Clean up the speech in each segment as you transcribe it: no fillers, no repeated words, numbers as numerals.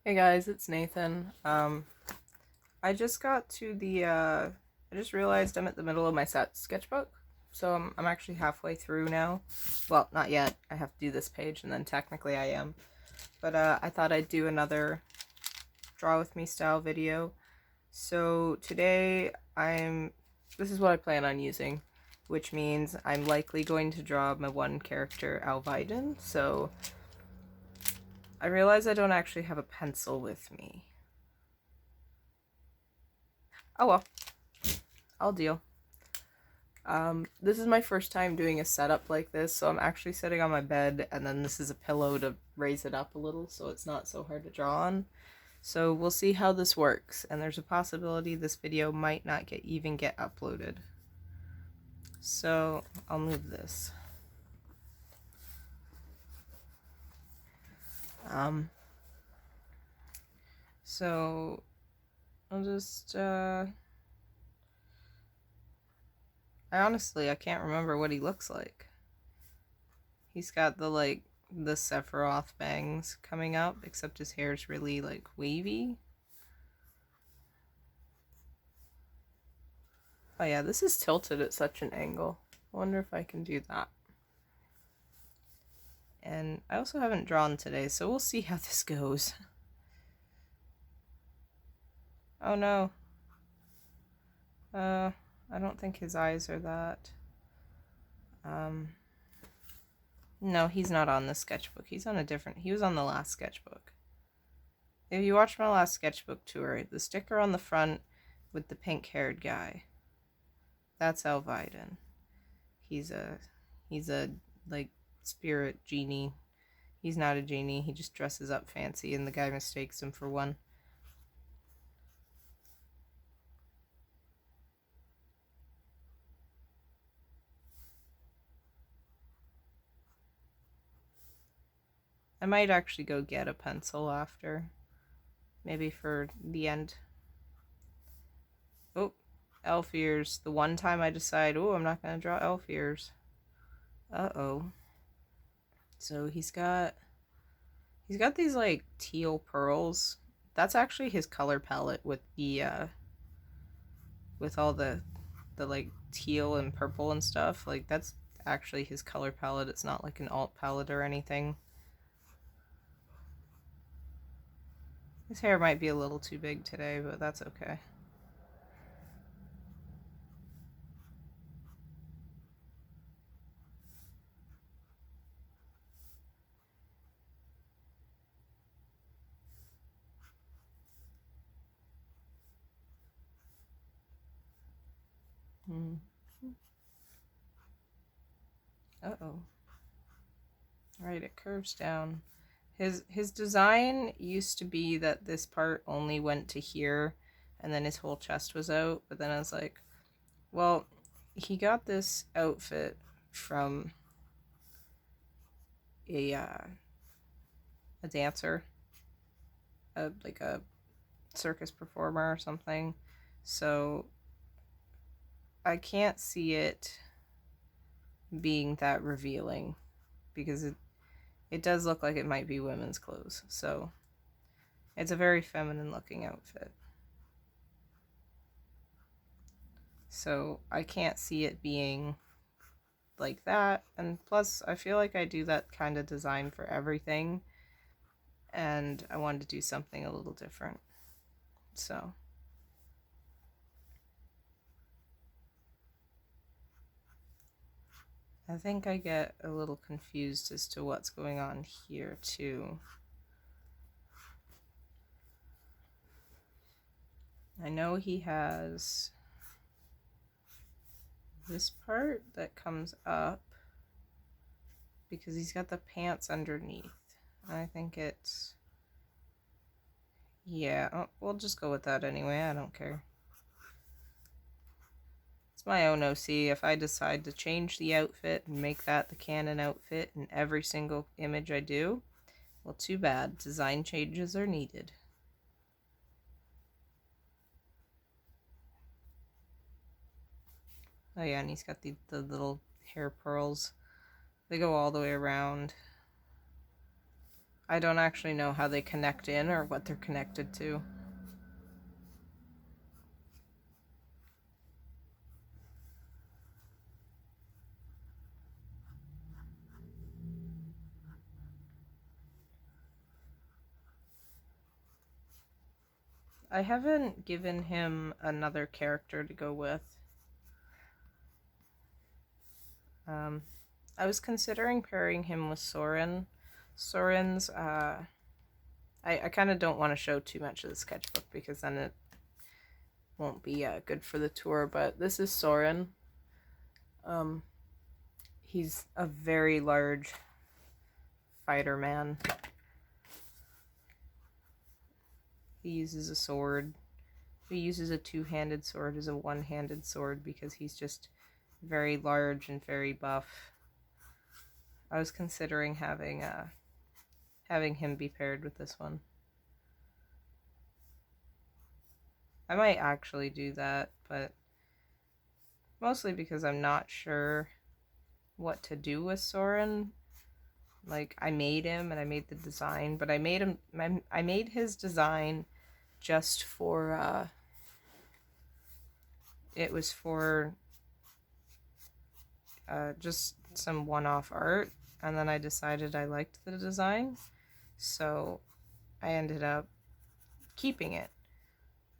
Hey guys, it's Nathan. I just got to I just realized I'm at the middle of my set sketchbook. So I'm actually halfway through now. Well, not yet. I have to do this page and then technically I am. But I thought I'd do another draw with me style video. So today this is what I plan on using, which means I'm likely going to draw my one character, Alviden. So I realize I don't actually have a pencil with me. Oh well, I'll deal. This is my first time doing a setup like this, so I'm actually sitting on my bed, and then this is a pillow to raise it up a little so it's not so hard to draw on. So we'll see how this works, and there's a possibility this video might not even get uploaded. So I'll move this. So I'll just, I can't remember what he looks like. He's got the Sephiroth bangs coming up, except his hair's really wavy. Oh yeah, this is tilted at such an angle. I wonder if I can do that. And I also haven't drawn today, so we'll see how this goes. Oh no. I don't think his eyes are that. No, he's not on this sketchbook. He was on the last sketchbook. If you watch my last sketchbook tour, the sticker on the front with the pink-haired guy, that's Alviden. He's a, spirit genie. He's not a genie, he just dresses up fancy and the guy mistakes him for one. I might actually go get a pencil after. Maybe for the end. Oh, elf ears. The one time I decide, oh, I'm not going to draw elf ears. Uh-oh. So he's got these teal pearls. That's actually his color palette with with all the teal and purple and stuff. That's actually his color palette. It's not like an alt palette or anything. His hair might be a little too big today, but that's okay. Uh-oh. Right, it curves down. His design used to be that this part only went to here and then his whole chest was out, but then I was like, well, he got this outfit from a dancer, like a circus performer or something. So I can't see it being that revealing because it does look like it might be women's clothes. So it's a very feminine looking outfit. So I can't see it being like that. And plus, I feel like I do that kind of design for everything. And I wanted to do something a little different. So I think I get a little confused as to what's going on here too. I know he has this part that comes up because he's got the pants underneath. I think it's, yeah, we'll just go with that anyway. I don't care. It's my own OC. If I decide to change the outfit and make that the canon outfit in every single image I do, well, too bad. Design changes are needed. Oh yeah, and he's got the little hair pearls. They go all the way around. I don't actually know how they connect in or what they're connected to. I haven't given him another character to go with. I was considering pairing him with Soren. Soren's, I kind of don't want to show too much of the sketchbook because then it won't be good for the tour, but this is Soren. He's a very large fighter man. He uses a sword. He uses a two-handed sword as a one-handed sword because he's just very large and very buff. I was considering having him be paired with this one. I might actually do that, but mostly because I'm not sure what to do with Soren. Like, I made him and I made the design, but I made his design just for it was for just some one-off art, and then I decided I liked the design, so I ended up keeping it.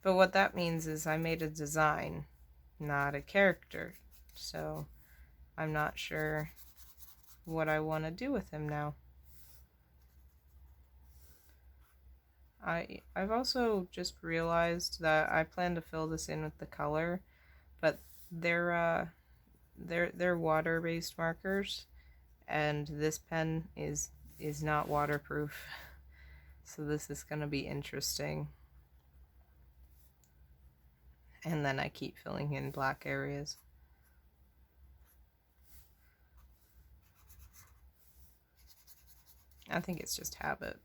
But what that means is I made a design, not a character, so I'm not sure what I want to do with him now. I've also just realized that I plan to fill this in with the color, but they're water-based markers, and this pen is not waterproof. So this is going to be interesting. And then I keep filling in black areas. I think it's just habit.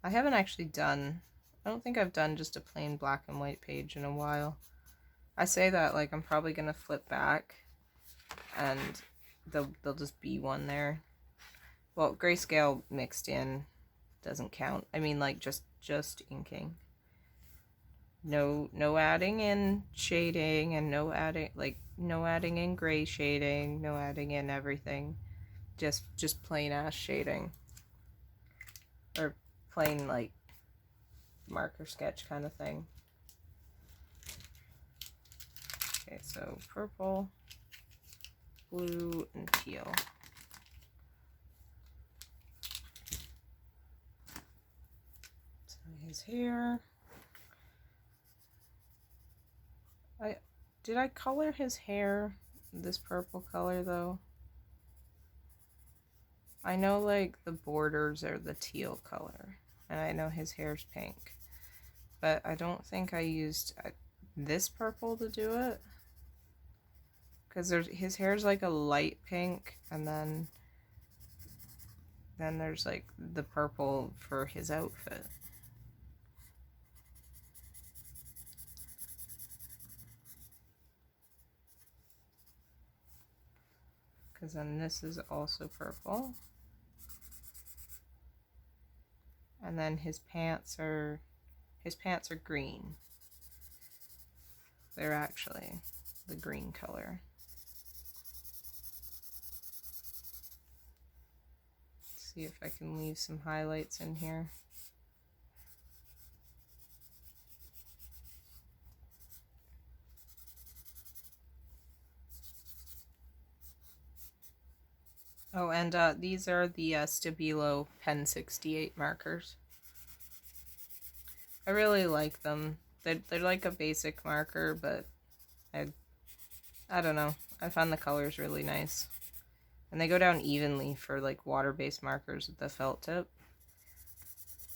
I don't think I've done just a plain black and white page in a while. I say that like I'm probably gonna flip back and there'll just be one there. Well, grayscale mixed in doesn't count. I mean, like just inking. No adding in shading, and no adding in gray shading, no adding in everything. Just plain ass shading. Or plain like marker sketch kind of thing. Okay, so purple, blue, and teal. So his hair. Did I color his hair this purple color though? I know like the borders are the teal color, and I know his hair's pink, but I don't think I used this purple to do it, because his hair's like a light pink, and then there's like the purple for his outfit. Because then this is also purple. And then his pants are green. They're actually the green color. Let's see if I can leave some highlights in here. Oh, and these are the Stabilo Pen 68 markers. I really like them. They're like a basic marker, but I don't know. I found the colors really nice. And they go down evenly for like water-based markers with the felt tip.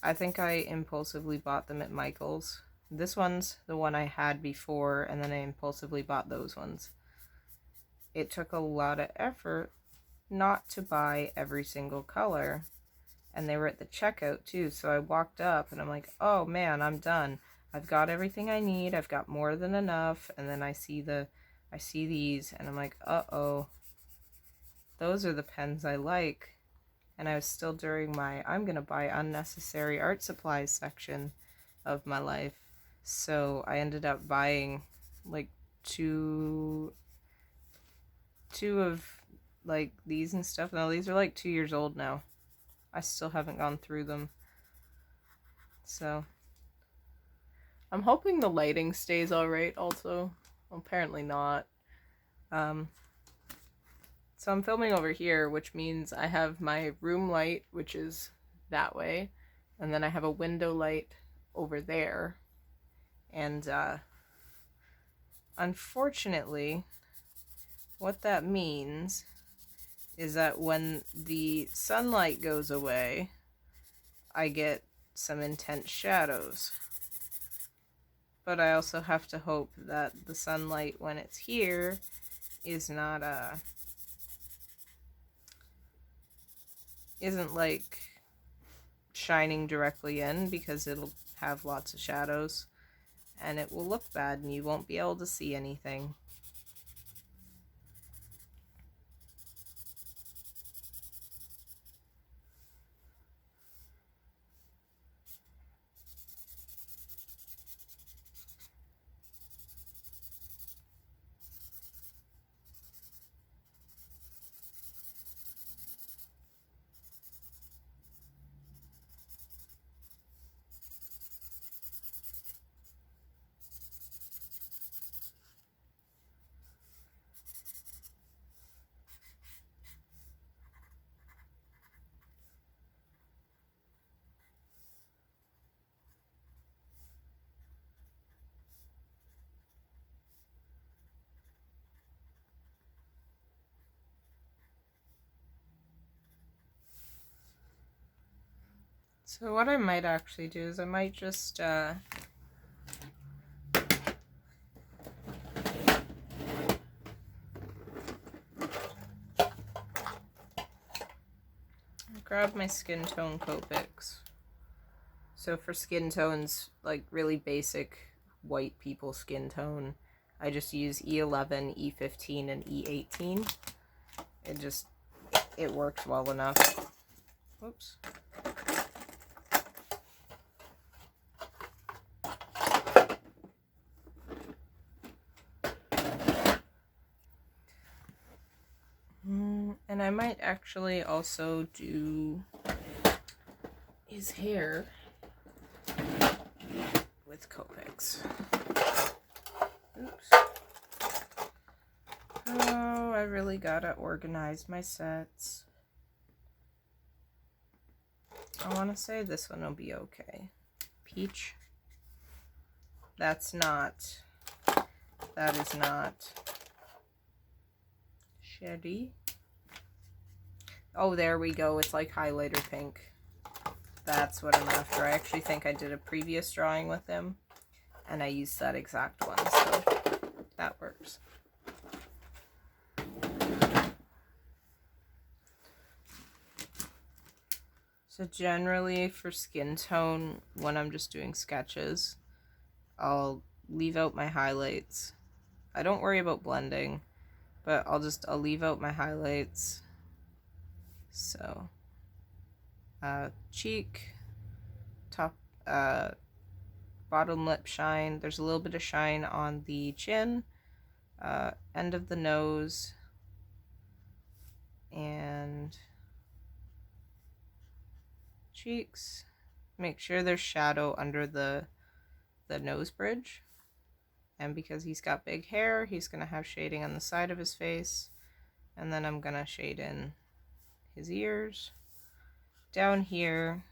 I think I impulsively bought them at Michael's. This one's the one I had before, and then I impulsively bought those ones. It took a lot of effort not to buy every single color, and they were at the checkout too, so I walked up and I'm like, oh man, I'm done. I've got everything I need. I've got more than enough. And then I see these and I'm like, uh-oh, those are the pens I like. and I was still during my I'm gonna buy unnecessary art supplies section of my life. So I ended up buying like two of like these and stuff. Now these are like 2 years old now. I still haven't gone through them. So I'm hoping the lighting stays alright also. Well, apparently not. So I'm filming over here, which means I have my room light, which is that way, and then I have a window light over there. And unfortunately, what that means is that when the sunlight goes away, I get some intense shadows. But I also have to hope that the sunlight, when it's here, is not isn't like shining directly in, because it'll have lots of shadows and it will look bad and you won't be able to see anything. So what I might actually do is I might just grab my skin tone Copics. So for skin tones, like really basic white people skin tone, I just use E11, E15, and E18. It works well enough. Whoops. And I might actually also do his hair with Copics. Oops. Oh, I really gotta organize my sets. I want to say this one will be okay. Peach. That is not Shetty. Oh, there we go. It's like highlighter pink. That's what I'm after. I actually think I did a previous drawing with him, and I used that exact one, so that works. So generally for skin tone, when I'm just doing sketches, I'll leave out my highlights. I don't worry about blending, but I'll leave out my highlights. So cheek, top, bottom lip shine. There's a little bit of shine on the chin, end of the nose, and cheeks. Make sure there's shadow under the nose bridge. And because he's got big hair, he's going to have shading on the side of his face. And then I'm going to shade in his ears. Down here,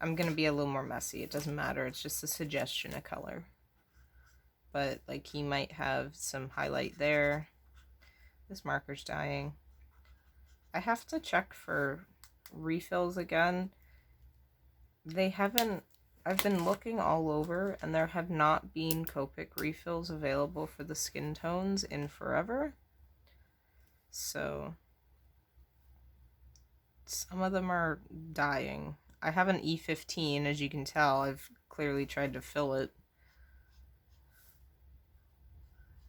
I'm going to be a little more messy. It doesn't matter. It's just a suggestion of color. But like he might have some highlight there. This marker's dying. I have to check for refills again. I've been looking all over and there have not been Copic refills available for the skin tones in forever. So some of them are dying. I have an E15, as you can tell. I've clearly tried to fill it.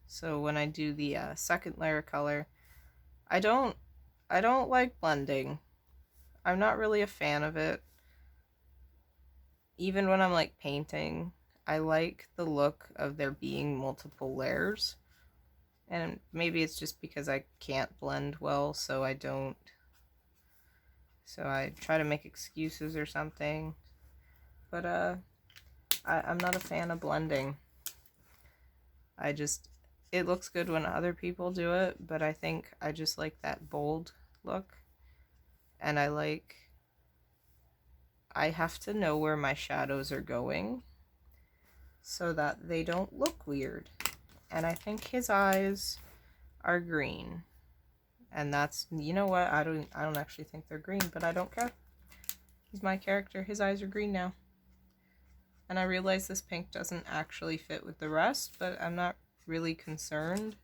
So when I do the second layer color, I don't I don't like blending. I'm not really a fan of it. Even when I'm like painting, I like the look of there being multiple layers. And maybe it's just because I can't blend well, so I don't. So I try to make excuses or something. But I'm not a fan of blending. It looks good when other people do it, but I think I just like that bold look. And I have to know where my shadows are going so that they don't look weird. And I think his eyes are green. And that's, you know what, I don't actually think they're green, but I don't care. He's my character. His eyes are green now. And I realize this pink doesn't actually fit with the rest, but I'm not really concerned.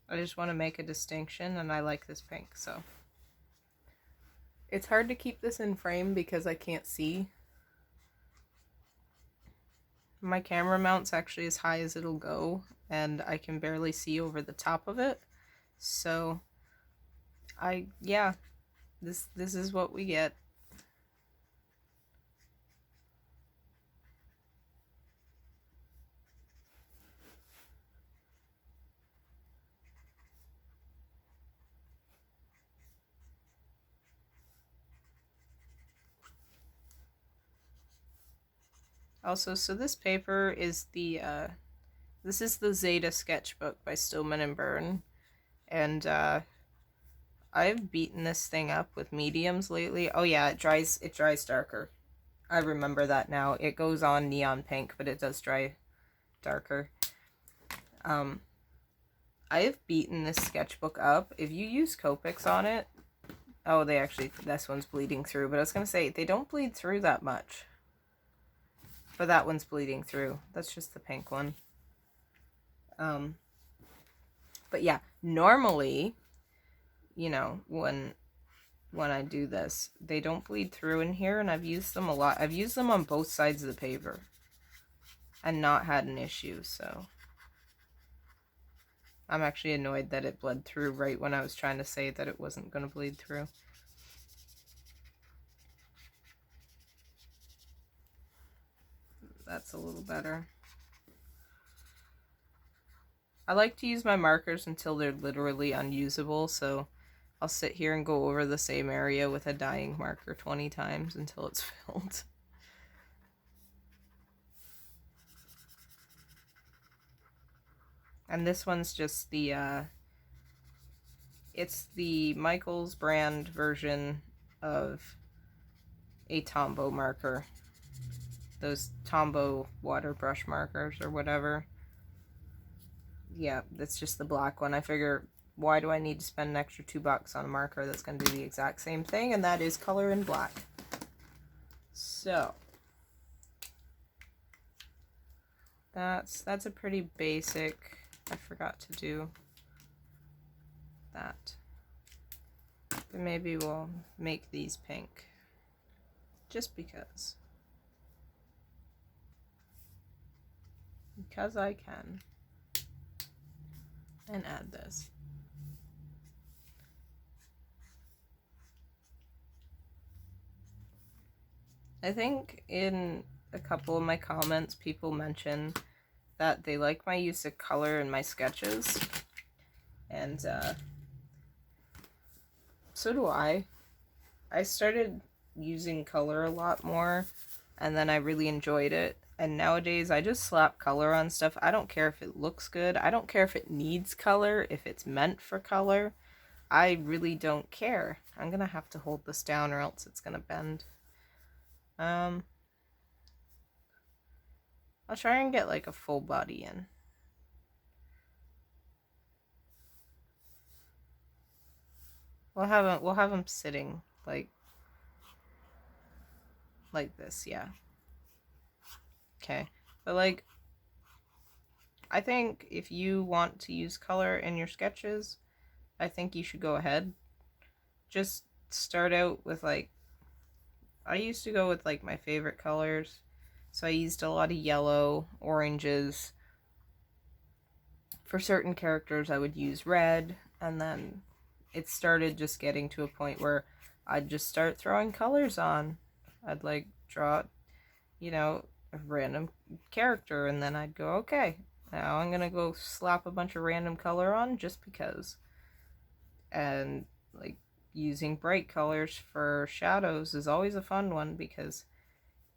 I just want to make a distinction, and I like this pink, so. It's hard to keep this in frame because I can't see. My camera mount's actually as high as it'll go, and I can barely see over the top of it. So, yeah, this is what we get. Also, so this paper is this is the Zeta sketchbook by Stillman and Byrne, and I've beaten this thing up with mediums lately. Oh yeah, it dries darker. I remember that now. It goes on neon pink, but it does dry darker. I have beaten this sketchbook up. If you use Copics on it, oh, this one's bleeding through, but I was going to say, they don't bleed through that much. But that one's bleeding through. That's just the pink one. But yeah, normally, you know, when I do this, they don't bleed through in here, and I've used them a lot. I've used them on both sides of the paper and not had an issue, so I'm actually annoyed that it bled through right when I was trying to say that it wasn't going to bleed through. That's a little better. I like to use my markers until they're literally unusable, so I'll sit here and go over the same area with a dyeing marker 20 times until it's filled. And this one's just the, it's the Michaels brand version of a Tombow marker. Those Tombow water brush markers or whatever. Yeah, that's just the black one. I figure, why do I need to spend an extra $2 on a marker that's going to do the exact same thing? And that is color in black. So, that's a pretty basic. I forgot to do that. But maybe we'll make these pink. Just because. Because I can. And add this. I think in a couple of my comments, people mention that they like my use of color in my sketches. And so do I. I started using color a lot more, and then I really enjoyed it. And nowadays, I just slap color on stuff. I don't care if it looks good. I don't care if it needs color, if it's meant for color. I really don't care. I'm gonna have to hold this down or else it's gonna bend. I'll try and get like a full body in. We'll have him sitting like this, yeah. Okay, but like, I think if you want to use color in your sketches, I think you should go ahead. Just start out with like, I used to go with like my favorite colors. So I used a lot of yellow, oranges. For certain characters I would use red, and then it started just getting to a point where I'd just start throwing colors on. I'd like draw, you know, a random character, and then I'd go, okay, now I'm gonna go slap a bunch of random color on just because. And like using bright colors for shadows is always a fun one because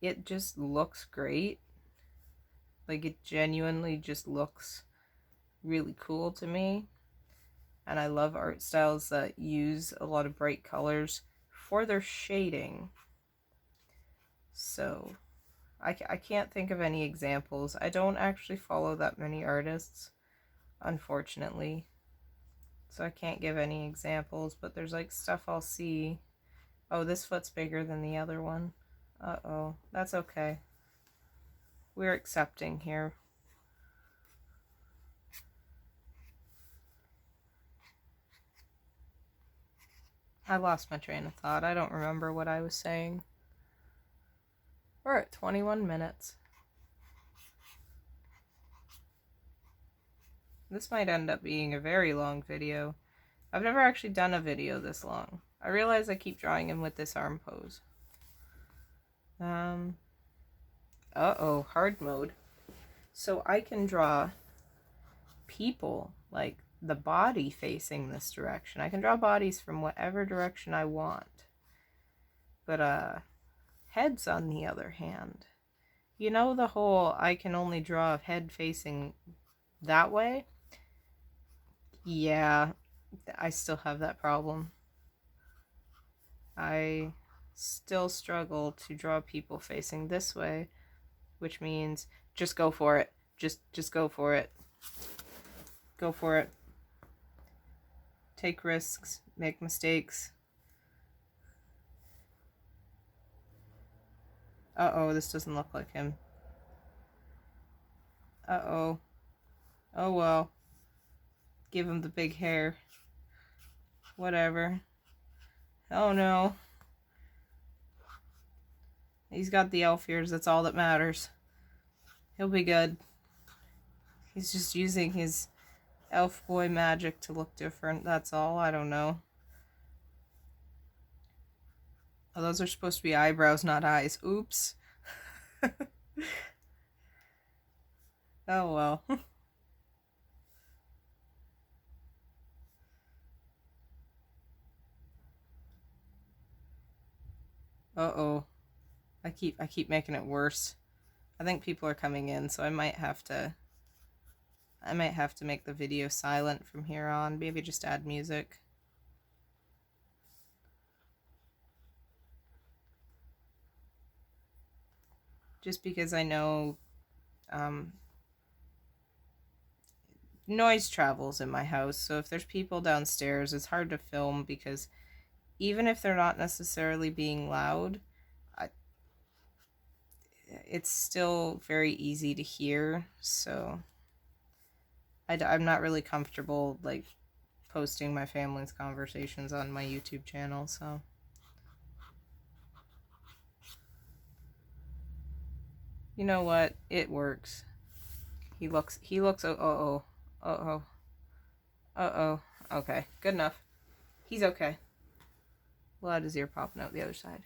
it just looks great. Like it genuinely just looks really cool to me. And I love art styles that use a lot of bright colors for their shading. So I can't think of any examples. I don't actually follow that many artists, unfortunately. So I can't give any examples, but there's like stuff I'll see. Oh, this foot's bigger than the other one. Uh-oh, that's okay. We're accepting here. I lost my train of thought. I don't remember what I was saying. We're at 21 minutes. This might end up being a very long video. I've never actually done a video this long. I realize I keep drawing him with this arm pose. Uh-oh, hard mode. So I can draw people, like the body facing this direction. I can draw bodies from whatever direction I want. But, heads on the other hand. You know the whole I can only draw a head facing that way? Yeah, I still have that problem. I still struggle to draw people facing this way, which means just go for it. Just go for it. Go for it. Take risks, make mistakes. Uh-oh, this doesn't look like him. Uh-oh. Oh well. Give him the big hair. Whatever. Oh no. He's got the elf ears, that's all that matters. He'll be good. He's just using his elf boy magic to look different, that's all. I don't know. Oh, those are supposed to be eyebrows, not eyes. Oops. Oh well. Uh-oh. I keep making it worse. I think people are coming in, so I might have to make the video silent from here on. Maybe just add music. Just because I know noise travels in my house, so if there's people downstairs, it's hard to film because even if they're not necessarily being loud, it's still very easy to hear, so I'm not really comfortable like posting my family's conversations on my YouTube channel, so you know what? It works. He looks uh-oh. Uh-oh. Uh-oh. Okay, good enough. He's okay. We'll add his ear popping out the other side.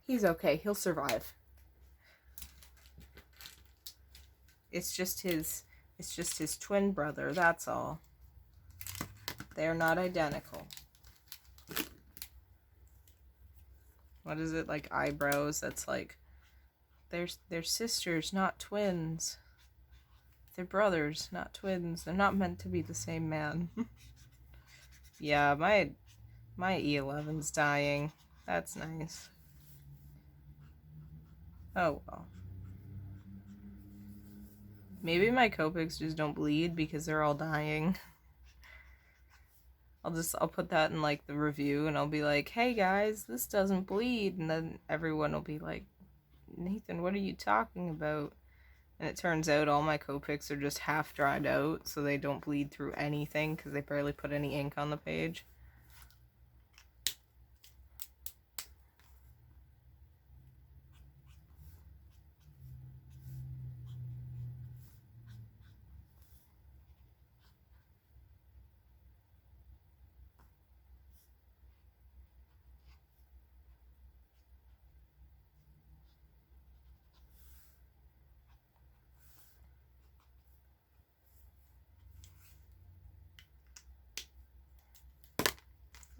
He's okay. He'll survive. It's just his twin brother, that's all. They're not identical. What is it, like eyebrows? That's like they're sisters, not twins. They're brothers, not twins. They're not meant to be the same man. Yeah, my E11's dying. That's nice. Oh well. Maybe my Copics just don't bleed because they're all dying. I'll put that in like the review and I'll be like, hey guys, this doesn't bleed, and then everyone will be like, Nathan, what are you talking about? And it turns out all my Copics are just half dried out, so they don't bleed through anything because they barely put any ink on the page.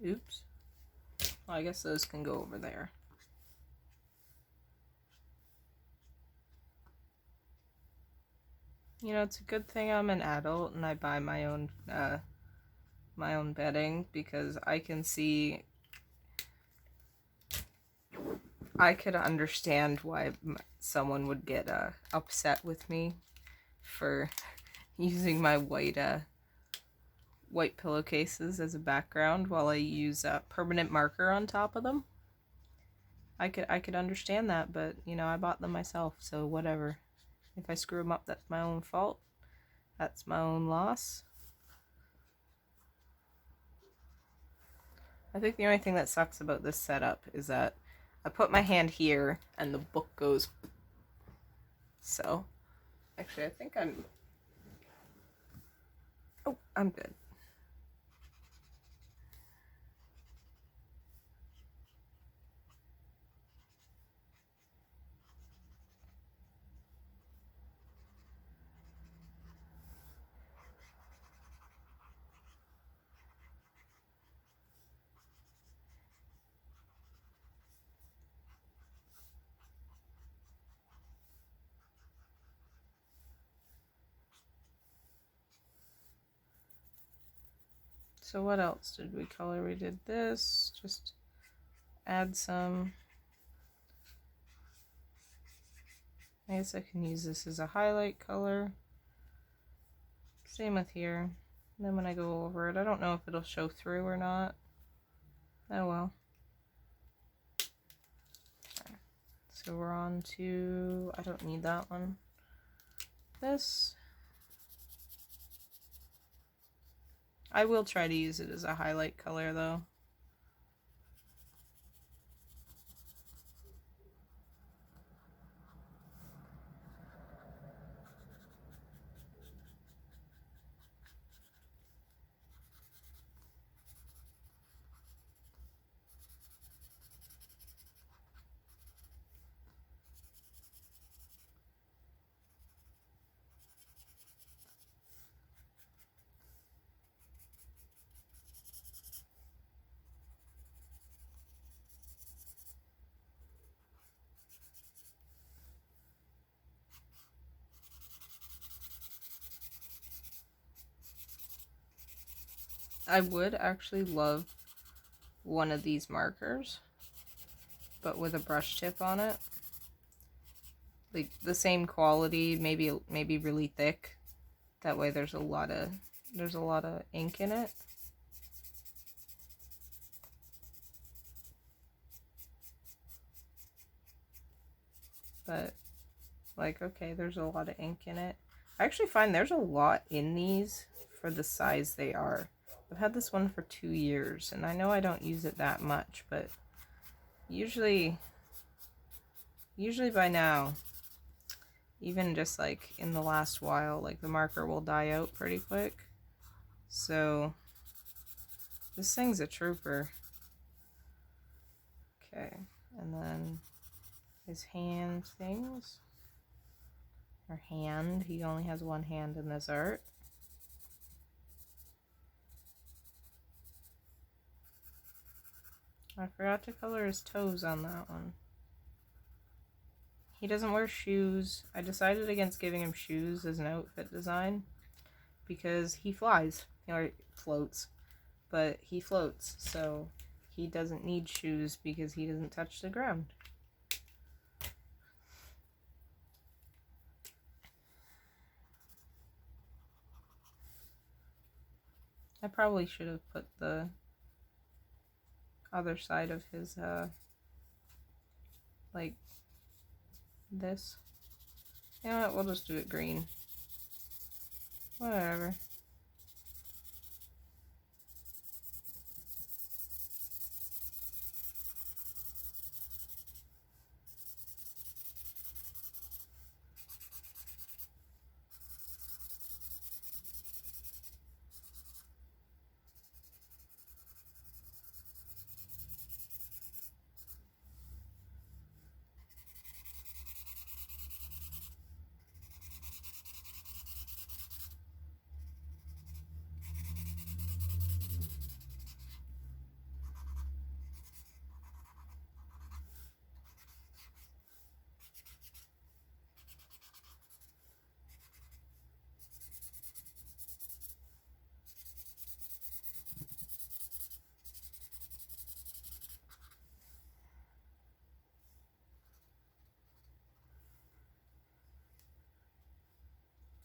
Oops. Well, I guess those can go over there. You know, it's a good thing I'm an adult and I buy my own bedding, because I can see, I could understand why someone would get upset with me for using my white pillowcases as a background while I use a permanent marker on top of them. I could understand that, but you know, I bought them myself, so whatever. If I screw them up, that's my own fault. That's my own loss. I think the only thing that sucks about this setup is that I put my hand here and the book goes. So, actually, I think I'm good. So what else did we color? We did this, just add some. I guess I can use this as a highlight color. Same with here. And then when I go over it, I don't know if it'll show through or not. Oh well. Okay. So we're on to, I don't need that one. This. I will try to use it as a highlight color though. I would actually love one of these markers, but with a brush tip on it. Like the same quality, maybe really thick. That way there's a lot of ink in it. But like, okay, there's a lot of ink in it. I actually find there's a lot in these for the size they are. I've had this one for 2 years, and I know I don't use it that much, but usually by now, even just like in the last while, like the marker will die out pretty quick. So this thing's a trooper. Okay, and then his hand things. Or hand, he only has one hand in this art. I forgot to color his toes on that one. He doesn't wear shoes. I decided against giving him shoes as an outfit design because he flies, or floats, but he floats, so he doesn't need shoes because he doesn't touch the ground. I probably should have put the other side of his, like this. You know what, we'll just do it green. Whatever.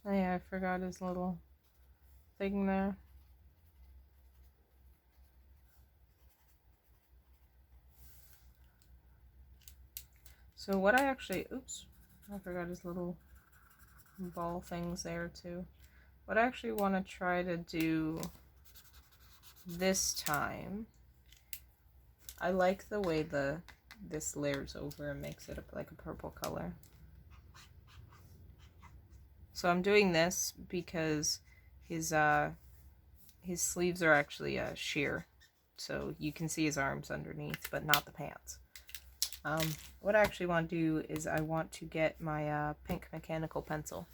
Oh yeah, I forgot his little thing there. So what I actually, oops, I forgot his little ball things there too. What I actually want to try to do this time, I like the way this layers over and makes it like a purple color. So I'm doing this because his sleeves are actually sheer, so you can see his arms underneath, but not the pants. What I actually want to do is I want to get my pink mechanical pencil.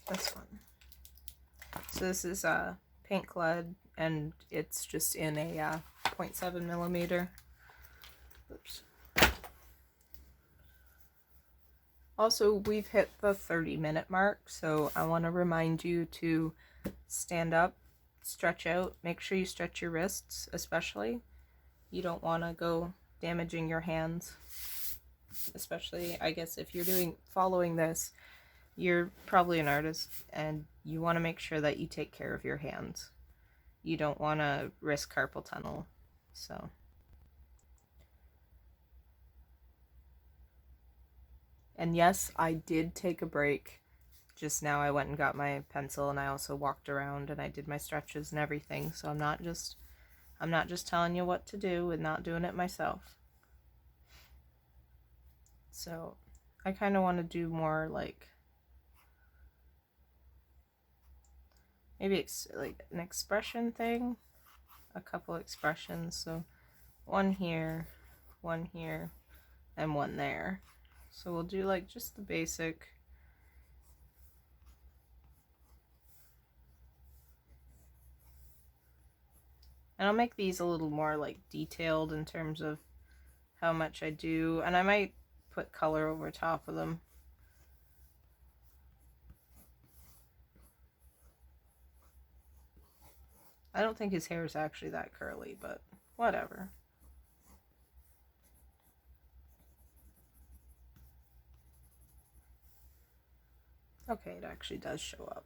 This one. So this is paint lead, and it's just in a 0.7 millimeter. Oops. Also, we've hit the 30-minute mark, so I want to remind you to stand up, stretch out, make sure you stretch your wrists especially. You don't want to go damaging your hands, especially, I guess, if you're following this, you're probably an artist and you want to make sure that you take care of your hands. You don't want to risk carpal tunnel, so. And yes, I did take a break. Just now I went and got my pencil, and I also walked around and I did my stretches and everything, so I'm not just telling you what to do and not doing it myself. So I kind of want to do more like maybe like an expression thing, a couple expressions. So one here, and one there. So we'll do like just the basic. And I'll make these a little more like detailed in terms of how much I do, and I might put color over top of them. I don't think his hair is actually that curly, but whatever. Okay, it actually does show up.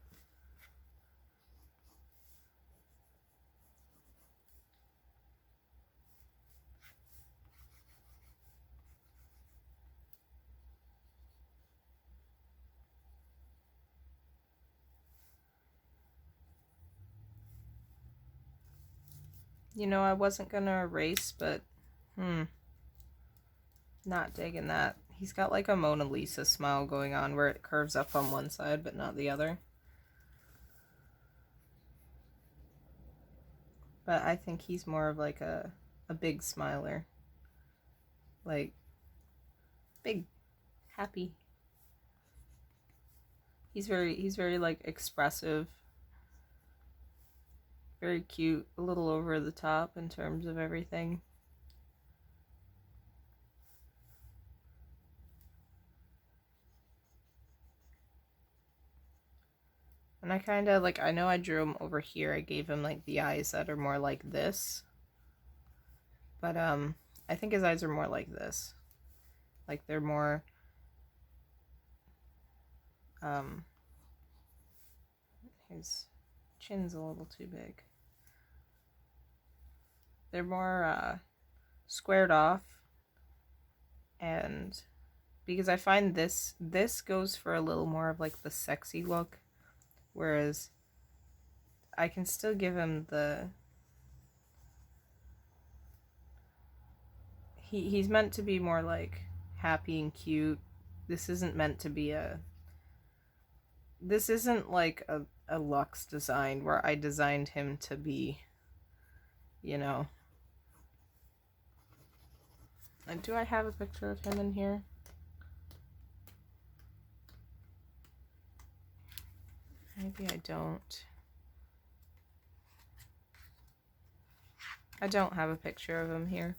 You know, I wasn't gonna erase, but not digging that. He's got like a Mona Lisa smile going on where it curves up on one side but not the other. But I think he's more of like a big smiler. Like big happy. He's very like expressive. Very cute, a little over the top in terms of everything. And I kind of like, I know I drew him over here. I gave him like the eyes that are more like this. But I think his eyes are more like this. Like they're more his chin's a little too big. They're more squared off, and because I find this goes for a little more of like the sexy look, whereas I can still give him the he's meant to be more like happy and cute. This isn't meant to be this isn't like a luxe design where I designed him to be, you know. And do I have a picture of him in here? Maybe I don't. I don't have a picture of him here.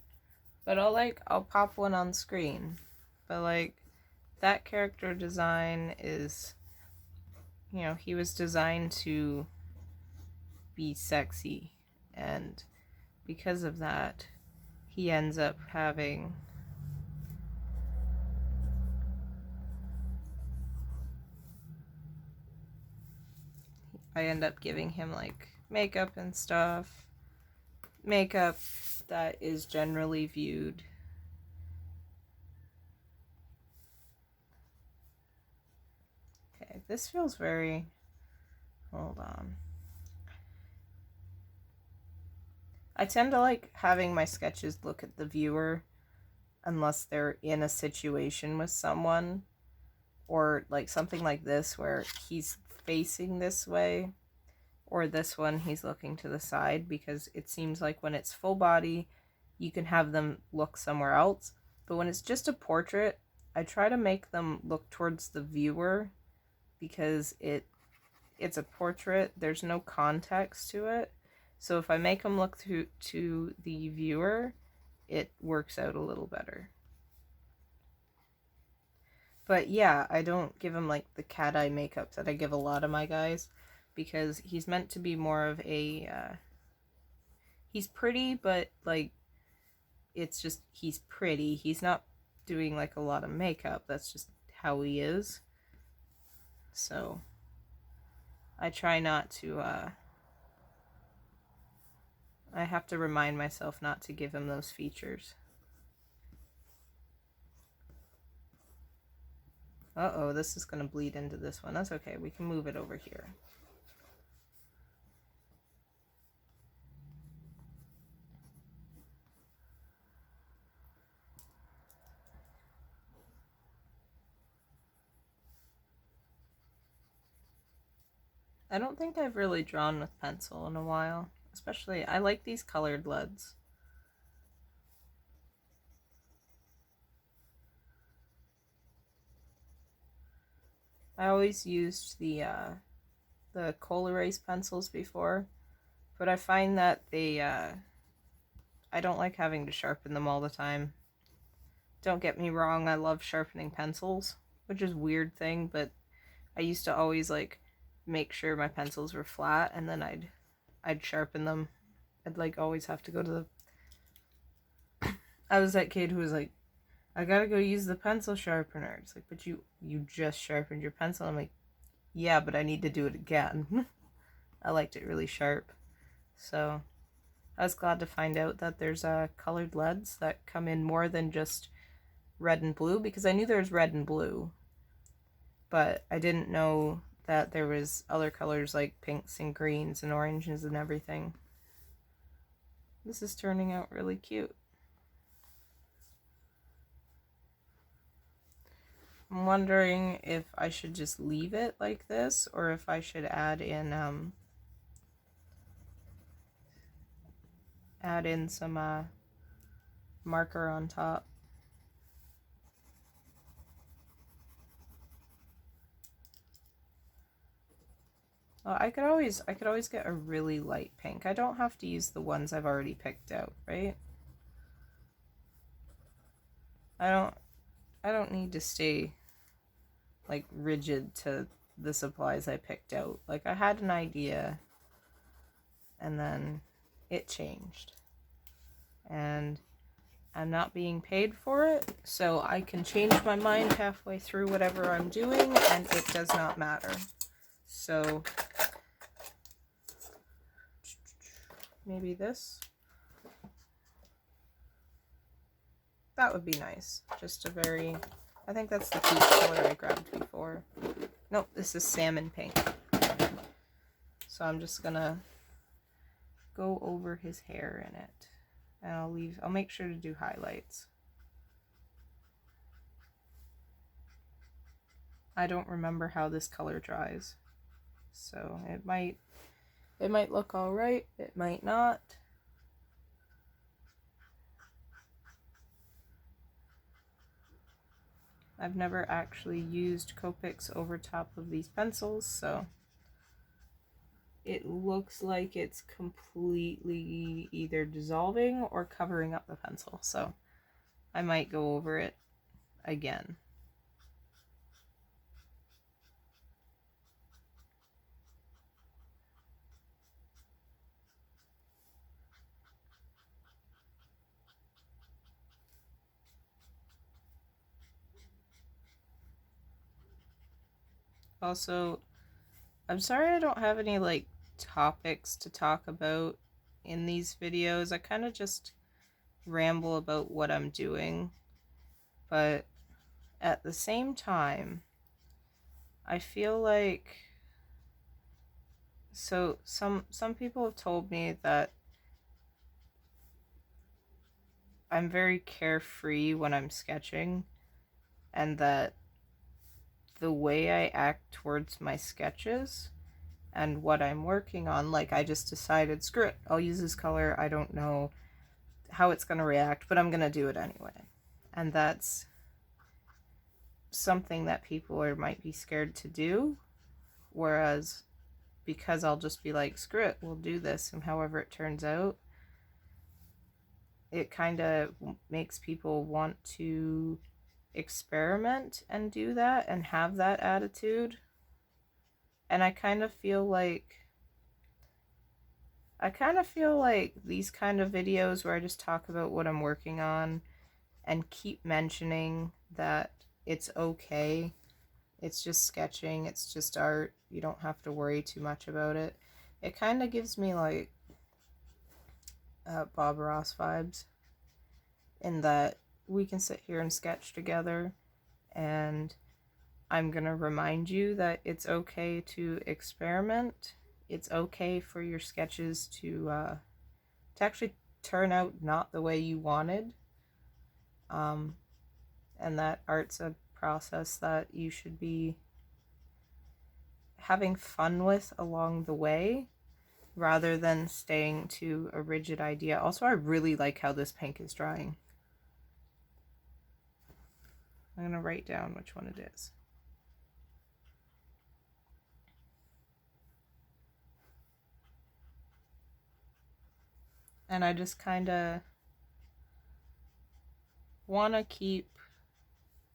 But I'll pop one on screen. But like, that character design is, you know, he was designed to be sexy, and because of that, he ends up having I end up giving him like makeup and stuff. Makeup that is generally viewed. Okay, this feels very... Hold on. I tend to like having my sketches look at the viewer unless they're in a situation with someone, or like something like this where he's facing this way, or this one he's looking to the side, because it seems like when it's full body you can have them look somewhere else, but when it's just a portrait I try to make them look towards the viewer, because it's a portrait, there's no context to it. So if I make them look to the viewer, it works out a little better. But yeah, I don't give him like the cat eye makeup that I give a lot of my guys, because he's meant to be more of a he's pretty, but like it's just he's pretty. He's not doing like a lot of makeup. That's just how he is. So I try not to I have to remind myself not to give him those features. Uh-oh, this is going to bleed into this one. That's okay. We can move it over here. I don't think I've really drawn with pencil in a while. Especially, I like these colored leads. I always used the Kohl Erase pencils before, but I find that they, I don't like having to sharpen them all the time. Don't get me wrong, I love sharpening pencils, which is a weird thing, but I used to always like make sure my pencils were flat, and then I'd sharpen them. I'd like always have to go to the... I was that kid who was like, I gotta go use the pencil sharpener. It's like, but you just sharpened your pencil. I'm like, yeah, but I need to do it again. I liked it really sharp. So I was glad to find out that there's colored leads that come in more than just red and blue, because I knew there was red and blue, but I didn't know that there was other colors like pinks and greens and oranges and everything. This is turning out really cute. I'm wondering if I should just leave it like this, or if I should add in some marker on top. Well, I could always get a really light pink. I don't have to use the ones I've already picked out, right? I don't need to stay like rigid to the supplies I picked out. Like, I had an idea and then it changed. And I'm not being paid for it, so I can change my mind halfway through whatever I'm doing, and it does not matter. So maybe this. That would be nice. Just a very... I think that's the peach color I grabbed before. Nope, this is salmon pink. So I'm just gonna go over his hair in it. And I'll make sure to do highlights. I don't remember how this color dries. So it might look alright, it might not. I've never actually used Copics over top of these pencils, so it looks like it's completely either dissolving or covering up the pencil. So I might go over it again. Also, I'm sorry I don't have any like topics to talk about in these videos. I kind of just ramble about what I'm doing, but at the same time, I feel like some people have told me that I'm very carefree when I'm sketching, and that the way I act towards my sketches and what I'm working on, like I just decided, screw it, I'll use this color. I don't know how it's going to react, but I'm going to do it anyway. And that's something that people might be scared to do, whereas because I'll just be like, screw it, we'll do this, and however it turns out, it kind of makes people want to experiment and do that and have that attitude. And I kind of feel like these kind of videos where I just talk about what I'm working on and keep mentioning that it's okay, it's just sketching, it's just art, you don't have to worry too much about it. It kind of gives me like Bob Ross vibes, in that we can sit here and sketch together, and I'm gonna remind you that it's okay to experiment. It's okay for your sketches to actually turn out not the way you wanted, and that art's a process that you should be having fun with along the way, rather than staying to a rigid idea. Also, I really like how this pink is drying. I'm gonna write down which one it is. And I just kind of want to keep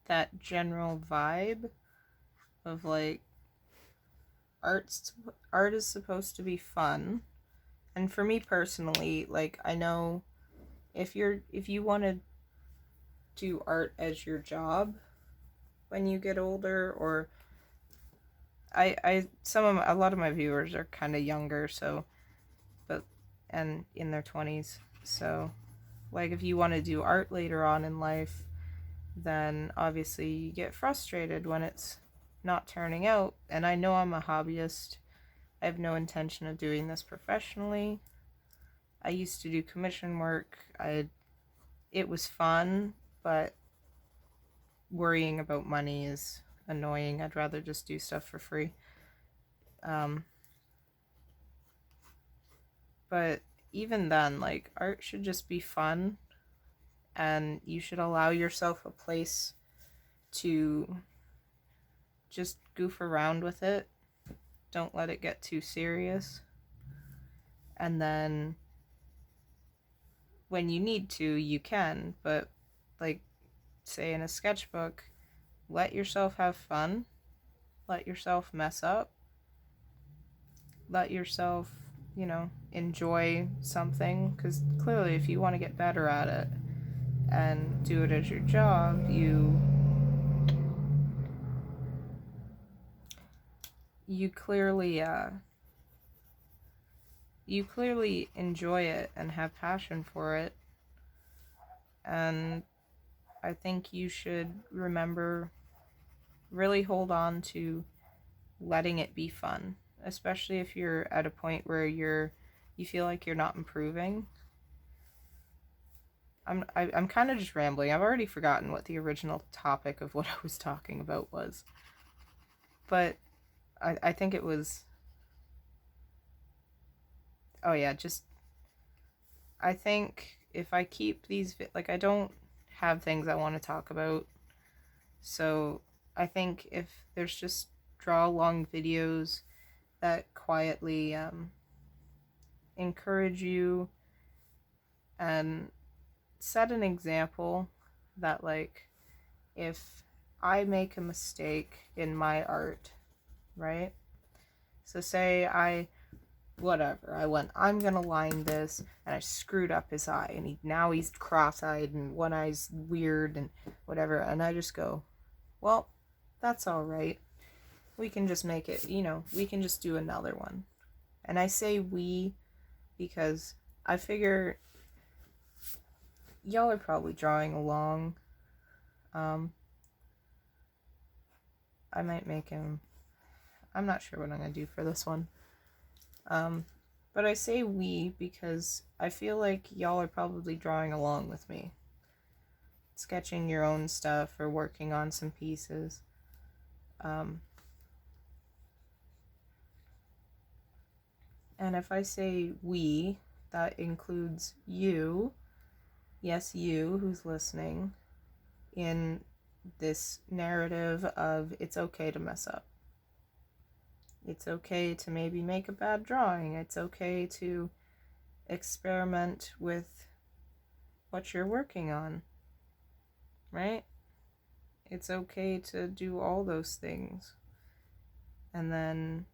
that general vibe of like art is supposed to be fun. And for me personally, like, I know if you want to do art as your job when you get older, or a lot of my viewers are kind of younger, so, but, and in their 20s, so like if you want to do art later on in life, then obviously you get frustrated when it's not turning out. And I know I'm a hobbyist. I have no intention of doing this professionally. I used to do commission work. It was fun, but worrying about money is annoying. I'd rather just do stuff for free. But even then, like, art should just be fun, and you should allow yourself a place to just goof around with it. Don't let it get too serious. And then when you need to, you can, but like, say in a sketchbook, let yourself have fun, let yourself mess up, let yourself, enjoy something, because clearly if you want to get better at it and do it as your job, you clearly enjoy it and have passion for it. And I think you should really hold on to letting it be fun, especially if you're at a point where you feel like you're not improving. I'm kind of just rambling. I've already forgotten what the original topic of what I was talking about was, but I think it was, oh yeah, just, I think if I keep these, like, I don't have things I want to talk about, so I think if there's just draw long videos that quietly encourage you and set an example that, like, if I make a mistake in my art, right? So say I'm gonna line this, and I screwed up his eye, and now he's cross-eyed, and one eye's weird, and whatever, and I just go, well, that's alright. We can just make it, we can just do another one. And I say we because I figure y'all are probably drawing along. I might make him, I'm not sure what I'm gonna do for this one. But I say we because I feel like y'all are probably drawing along with me, sketching your own stuff or working on some pieces. And if I say we, that includes you, yes, you who's listening, in this narrative of it's okay to mess up. It's okay to maybe make a bad drawing. It's okay to experiment with what you're working on, right? It's okay to do all those things. And then,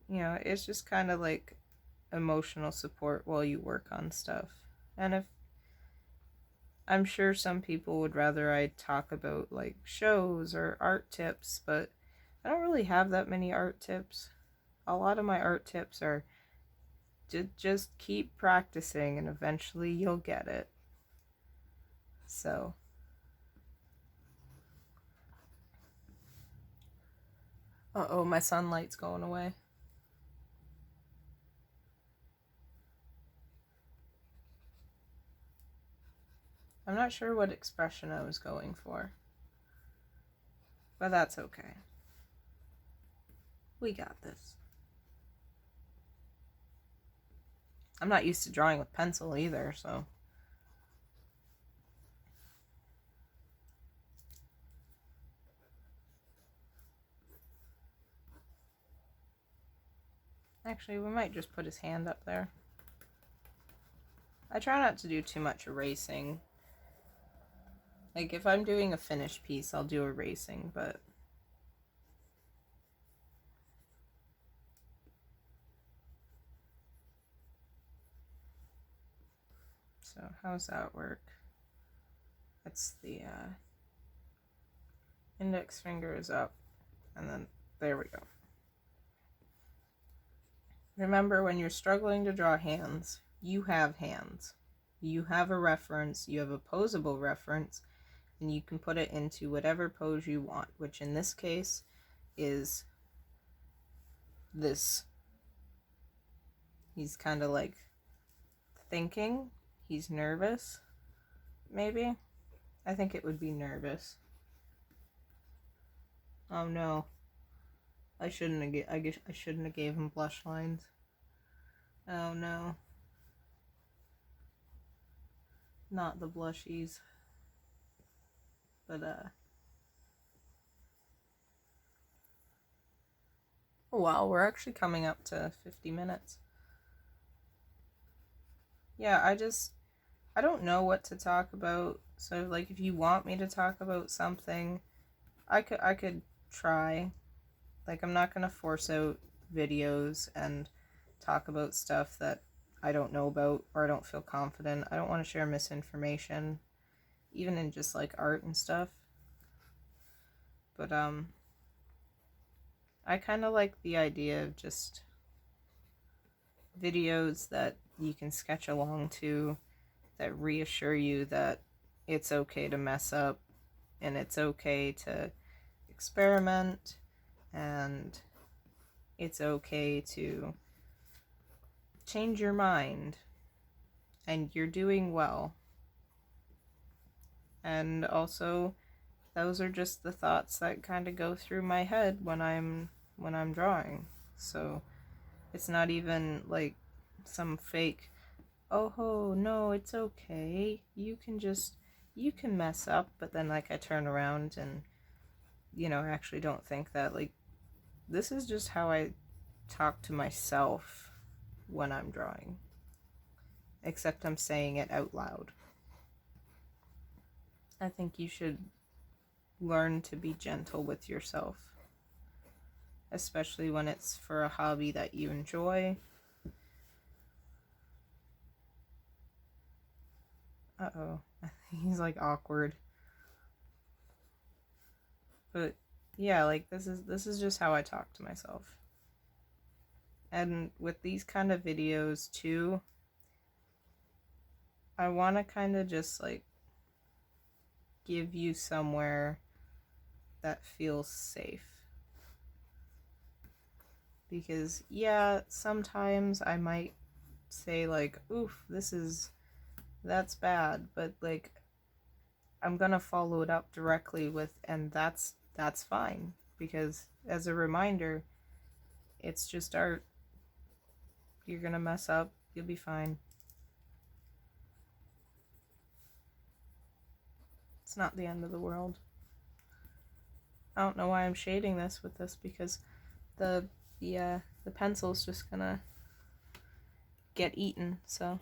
it's just kind of like emotional support while you work on stuff. And I'm sure some people would rather I talk about like shows or art tips, but I don't really have that many art tips. A lot of my art tips are to just keep practicing and eventually you'll get it. So, uh-oh, my sunlight's going away. I'm not sure what expression I was going for, but that's okay. We got this. I'm not used to drawing with pencil either, so. Actually, we might just put his hand up there. I try not to do too much erasing. Like, if I'm doing a finished piece, I'll do erasing, but... So, how's that work? It's the index finger is up, and then there we go. Remember, when you're struggling to draw hands, you have hands. You have a reference, you have a posable reference, and you can put it into whatever pose you want, which in this case is this. He's kind of like thinking. He's nervous, maybe. I think it would be nervous. Oh no. I shouldn't have gave him blush lines. Oh no. Not the blushies. But oh wow, we're actually coming up to 50 minutes. Yeah, I don't know what to talk about. So like if you want me to talk about something, I could try. Like, I'm not gonna force out videos and talk about stuff that I don't know about or I don't feel confident. I don't want to share misinformation, even in just like art and stuff. But I kind of like the idea of just videos that you can sketch along to that reassure you that it's okay to mess up and it's okay to experiment and it's okay to change your mind and you're doing well. And also, those are just the thoughts that kind of go through my head when I'm drawing. So it's not even like some fake, oh no, it's okay, you can mess up, but then like I turn around and I actually don't think that. Like, this is just how I talk to myself when I'm drawing. except I'm saying it out loud. I think you should learn to be gentle with yourself, especially when it's for a hobby that you enjoy. Uh-oh. He's like awkward. But yeah, like this is just how I talk to myself. And with these kind of videos too, I want to kind of just like give you somewhere that feels safe. Because yeah, sometimes I might say like, oof, that's bad, but like I'm gonna follow it up directly with, and that's fine, because as a reminder, it's just art. You're gonna mess up, you'll be fine. It's not the end of the world. I don't know why I'm shading this with this, because the pencil's just gonna get eaten, so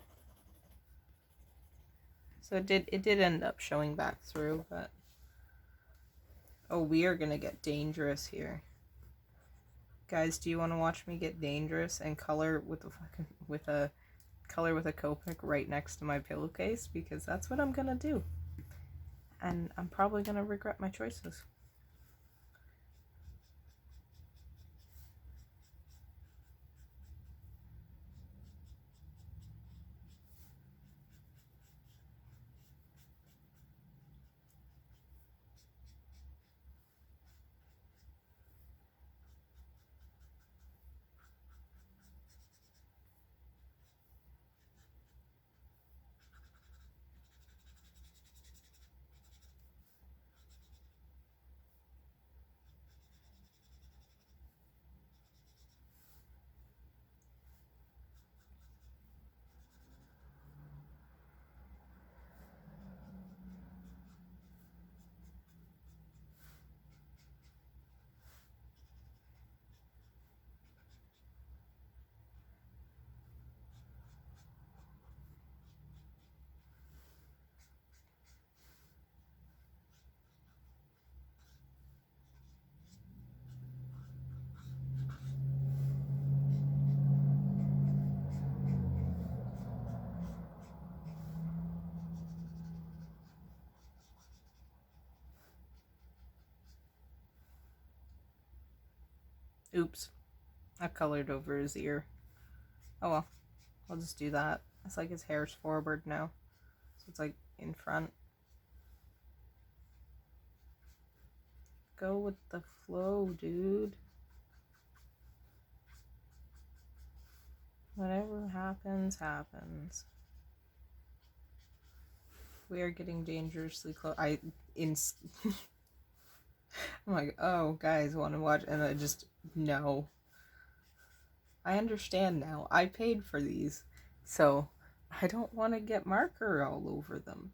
it did end up showing back through, but oh, we are gonna get dangerous here. Guys, do you want to watch me get dangerous and color with a Copic right next to my pillowcase? Because that's what I'm gonna do. And I'm probably gonna regret my choices. Oops. I colored over his ear. Oh well. I'll just do that. It's like his hair's forward now. So it's like in front. Go with the flow, dude. Whatever happens, happens. We are getting dangerously close. I'm like, oh, guys, want to watch? And I just, no. I understand now. I paid for these. So, I don't want to get marker all over them.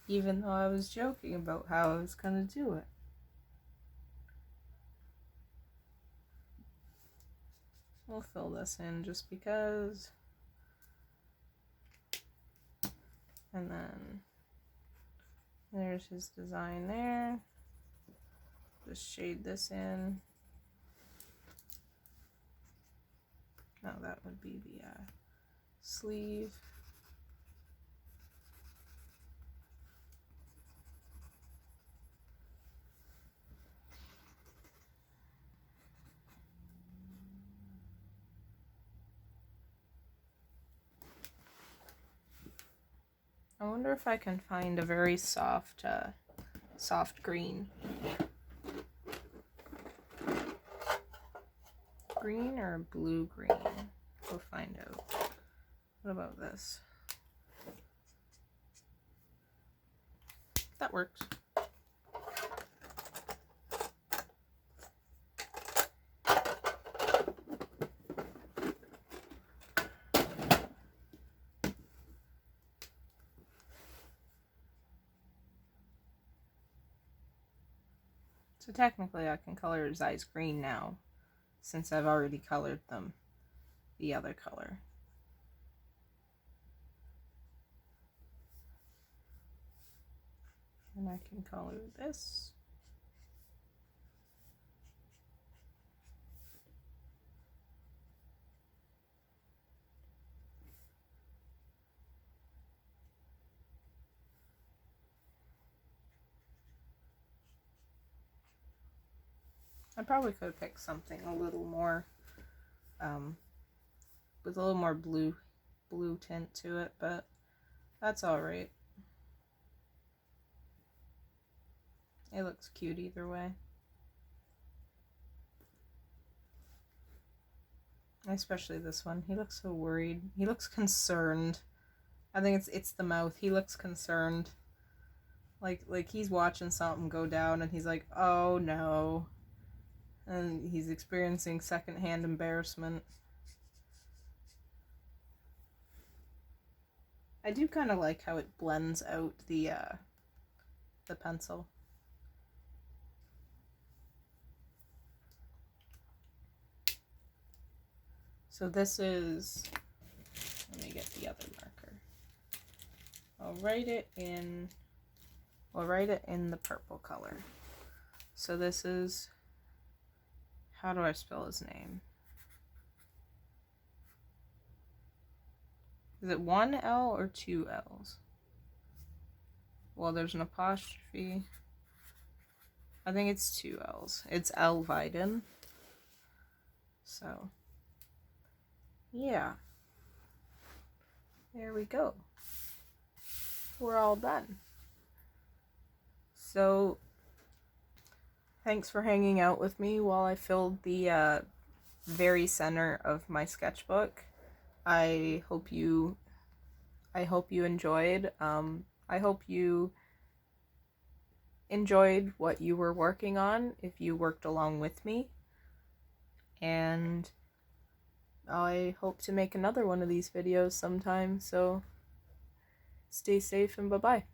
Even though I was joking about how I was going to do it. We'll fill this in just because. And then there's his design there. Just shade this in. No, that would be the sleeve. I wonder if I can find a very soft green. Green or blue green? We'll find out. What about this? That works. So technically I can color his eyes green now, since I've already colored them the other color. And I can color this. I probably could have picked something a little more, with a little more blue tint to it, but that's alright. It looks cute either way. Especially this one. He looks so worried. He looks concerned. I think it's the mouth. He looks concerned. Like he's watching something go down and he's like, "Oh no." And he's experiencing secondhand embarrassment. I do kind of like how it blends out the pencil. So this is, let me get the other marker. I'll write it in the purple color. So this is, how do I spell his name? Is it one L or two L's? Well, there's an apostrophe. I think it's two L's. It's Elviden. So, yeah. There we go. We're all done. So, thanks for hanging out with me while I filled the very center of my sketchbook. I hope you enjoyed. I hope you enjoyed what you were working on if you worked along with me. And I hope to make another one of these videos sometime, so stay safe and bye-bye.